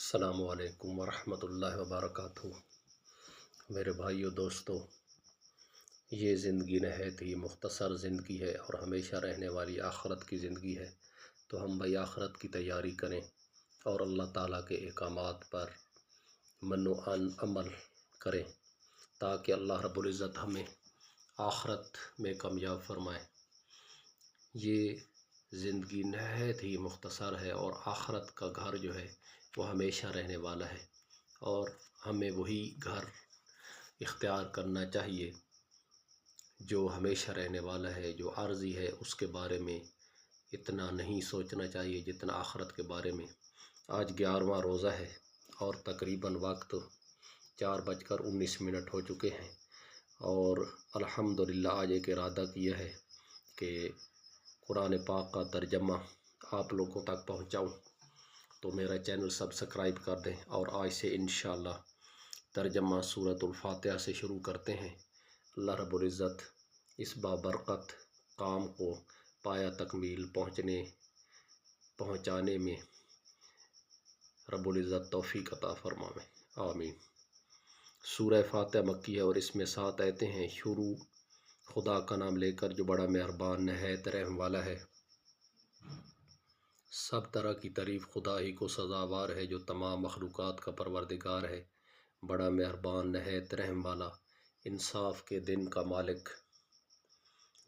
السلام علیکم ورحمۃ اللہ وبرکاتہ۔ میرے بھائیو دوستو، یہ زندگی نہایت ہی مختصر زندگی ہے اور ہمیشہ رہنے والی آخرت کی زندگی ہے، تو ہم بھائی آخرت کی تیاری کریں اور اللہ تعالیٰ کے احکامات پر عمل کریں تاکہ اللہ رب العزت ہمیں آخرت میں کامیاب فرمائے۔ یہ زندگی نہایت ہی مختصر ہے اور آخرت کا گھر جو ہے وہ ہمیشہ رہنے والا ہے، اور ہمیں وہی گھر اختیار کرنا چاہیے جو ہمیشہ رہنے والا ہے۔ جو عارضی ہے اس کے بارے میں اتنا نہیں سوچنا چاہیے جتنا آخرت کے بارے میں۔ آج 11واں روزہ ہے اور تقریباً وقت 4:19 ہو چکے ہیں، اور الحمدللہ آج ایک ارادہ کیا ہے کہ قرآن پاک کا ترجمہ آپ لوگوں تک پہنچاؤں، تو میرا چینل سبسکرائب کر دیں۔ اور آج سے انشاءاللہ ترجمہ سورۃ الفاتحہ سے شروع کرتے ہیں۔ اللہ رب العزت اس بابرکت کام کو پایا تکمیل پہنچانے میں رب العزت توفیق عطا فرمائے، آمین۔ سورہ فاتحہ مکی ہے اور اس میں 7 آیتیں ہیں۔ شروع خدا کا نام لے کر جو بڑا مہربان نہایت رحم والا ہے۔ سب طرح کی تعریف خدا ہی کو سزاوار ہے جو تمام مخلوقات کا پروردگار ہے، بڑا مہربان نہایت رحم والا، انصاف کے دن کا مالک،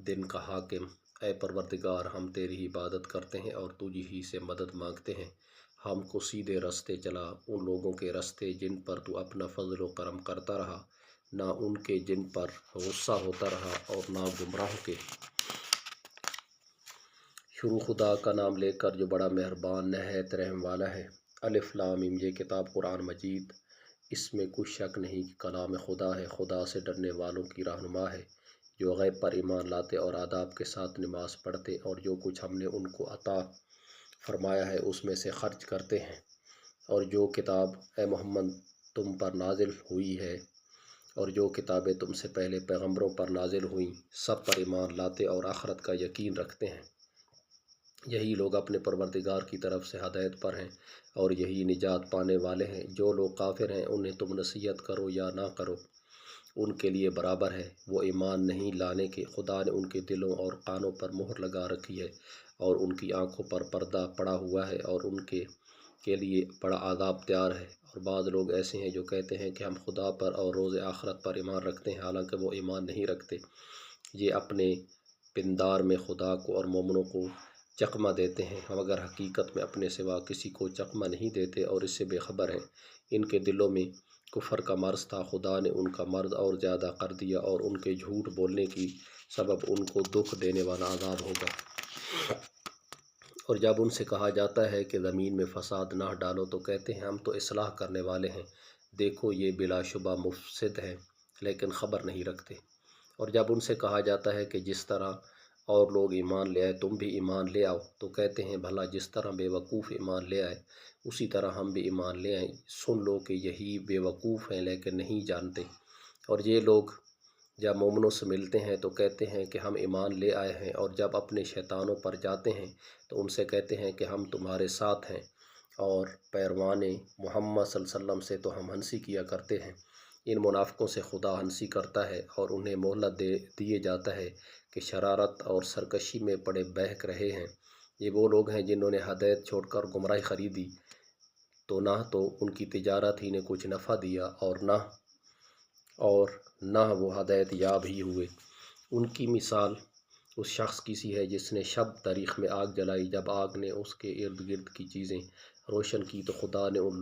دن کا حاکم۔ اے پروردگار، ہم تیری عبادت کرتے ہیں اور تجھ ہی سے مدد مانگتے ہیں۔ ہم کو سیدھے راستے چلا، ان لوگوں کے راستے جن پر تو اپنا فضل و کرم کرتا رہا، نہ ان کے جن پر غصہ ہوتا رہا اور نہ گمراہوں کے۔ شروع خدا کا نام لے کر جو بڑا مہربان نہایت رحم والا ہے۔ الف لام میم، یہ کتاب قرآن مجید، اس میں کچھ شک نہیں کہ کلام خدا ہے۔ خدا سے ڈرنے والوں کی رہنما ہے، جو غیب پر ایمان لاتے اور آداب کے ساتھ نماز پڑھتے اور جو کچھ ہم نے ان کو عطا فرمایا ہے اس میں سے خرچ کرتے ہیں۔ اور جو کتاب اے محمد تم پر نازل ہوئی ہے اور جو کتابیں تم سے پہلے پیغمبروں پر نازل ہوئیں، سب پر ایمان لاتے اور آخرت کا یقین رکھتے ہیں۔ یہی لوگ اپنے پروردگار کی طرف سے ہدایت پر ہیں اور یہی نجات پانے والے ہیں۔ جو لوگ کافر ہیں انہیں تم نصیحت کرو یا نہ کرو، ان کے لیے برابر ہے، وہ ایمان نہیں لانے کے۔ خدا نے ان کے دلوں اور کانوں پر مہر لگا رکھی ہے اور ان کی آنکھوں پر پردہ پڑا ہوا ہے، اور ان کے لیے بڑا عذاب تیار ہے۔ اور بعض لوگ ایسے ہیں جو کہتے ہیں کہ ہم خدا پر اور روز آخرت پر ایمان رکھتے ہیں، حالانکہ وہ ایمان نہیں رکھتے۔ یہ اپنے پندار میں خدا کو اور مومنوں کو چکمہ دیتے ہیں، مگر حقیقت میں اپنے سوا کسی کو چکمہ نہیں دیتے اور اس سے بے خبر ہیں۔ ان کے دلوں میں کفر کا مرض تھا، خدا نے ان کا مرض اور زیادہ کر دیا، اور ان کے جھوٹ بولنے کی سبب ان کو دکھ دینے والا عذاب ہوگا۔ اور جب ان سے کہا جاتا ہے کہ زمین میں فساد نہ ڈالو تو کہتے ہیں ہم تو اصلاح کرنے والے ہیں، دیکھو یہ بلا شبہ مفسد ہیں لیکن خبر نہیں رکھتے۔ اور جب ان سے کہا جاتا ہے کہ جس طرح اور لوگ ایمان لے آئے تم بھی ایمان لے آؤ، تو کہتے ہیں بھلا جس طرح بے وقوف ایمان لے آئے اسی طرح ہم بھی ایمان لے آئیں۔ سن لو کہ یہی بے وقوف ہیں لیکن نہیں جانتے۔ اور یہ لوگ جب مومنوں سے ملتے ہیں تو کہتے ہیں کہ ہم ایمان لے آئے ہیں، اور جب اپنے شیطانوں پر جاتے ہیں تو ان سے کہتے ہیں کہ ہم تمہارے ساتھ ہیں، اور پیروان محمد صلی اللہ علیہ وسلم سے تو ہم ہنسی کیا کرتے ہیں۔ ان منافقوں سے خدا ہنسی کرتا ہے اور انہیں مہلت دیے جاتا ہے کہ شرارت اور سرکشی میں پڑے بہک رہے ہیں۔ یہ وہ لوگ ہیں جنہوں نے ہدایت چھوڑ کر گمراہی خریدی، تو ان کی تجارت ہی نے کچھ نفع دیا اور نہ وہ ہدایت یاب ہی ہوئے۔ ان کی مثال اس شخص کی سی ہے جس نے شب تاریک میں آگ جلائی، جب آگ نے اس کے ارد گرد کی چیزیں روشن کی تو خدا نے ان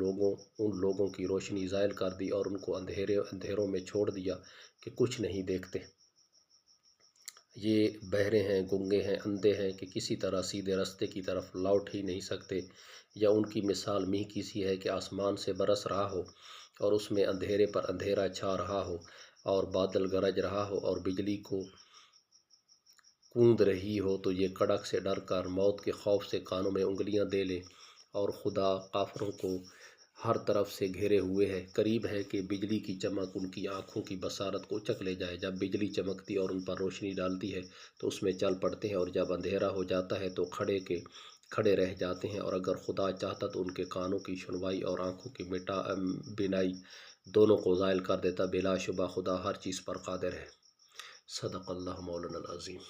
لوگوں کی روشنی زائل کر دی اور ان کو اندھیروں میں چھوڑ دیا کہ کچھ نہیں دیکھتے۔ یہ بہرے ہیں، گنگے ہیں، اندھے ہیں کہ کسی طرح سیدھے راستے کی طرف لوٹ ہی نہیں سکتے۔ یا ان کی مثال میںہ کی سی ہے کہ آسمان سے برس رہا ہو اور اس میں اندھیرے پر اندھیرا چھا رہا ہو اور بادل گرج رہا ہو اور بجلی کو کوند رہی ہو، تو یہ کڑک سے ڈر کر موت کے خوف سے کانوں میں انگلیاں دے لیں۔ اور خدا کافروں کو ہر طرف سے گھیرے ہوئے ہے، قریب ہے کہ بجلی کی چمک ان کی آنکھوں کی بصارت کو اچک لے جائے۔ جب بجلی چمکتی اور ان پر روشنی ڈالتی ہے تو اس میں چل پڑتے ہیں، اور جب اندھیرا ہو جاتا ہے تو کھڑے کے کھڑے رہ جاتے ہیں، اور اگر خدا چاہتا تو ان کے کانوں کی سنوائی اور آنکھوں کی بینائی دونوں کو زائل کر دیتا۔ بلا شبہ خدا ہر چیز پر قادر ہے۔ صدق اللہ مولانا العظیم۔